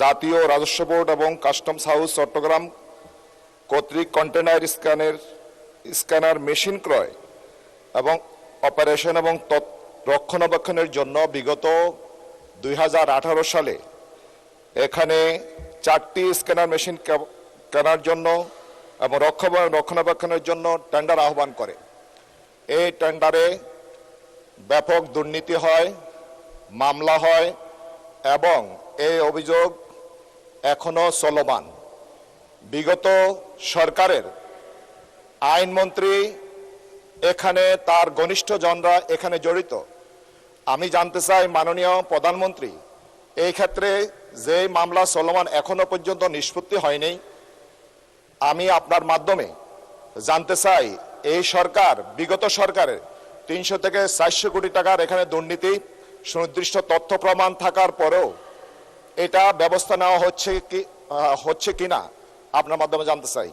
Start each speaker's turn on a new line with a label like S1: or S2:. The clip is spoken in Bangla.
S1: জাতীয় রাজস্ব বোর্ড এবং কাস্টমস হাউস চট্টগ্রাম কর্তৃক কন্টেনার স্ক্যানার মেশিন ক্রয় এবং অপারেশন এবং রক্ষণাবেক্ষণের জন্য বিগত 2018 সালে এখানে 4টি স্ক্যানার মেশিন কেনার জন্য এবং রক্ষণাবেক্ষণের জন্য টেন্ডার আহ্বান করে। এই টেন্ডারে ব্যাপক দুর্নীতি হয়, মামলা হয় এবং এই অভিযোগ এখনো চলমান। বিগত সরকারের আইনমন্ত্রী এখানে তার ঘনিষ্ঠজনরা এখানে জড়িত। আমি জানতে চাই মাননীয় প্রধানমন্ত্রী, এই ক্ষেত্রে যে মামলা চলমান এখনো পর্যন্ত নিষ্পত্তি হয়নি, আমি আপনার মাধ্যমে জানতে চাই এই সরকার বিগত সরকারের 300 থেকে 400 কোটি টাকার এখানে দুর্নীতি সুনির্দিষ্ট তথ্য প্রমাণ থাকার পরেও এটা ব্যবস্থা নেওয়া হচ্ছে কিনা আপনার মাধ্যমে জানতে চাই।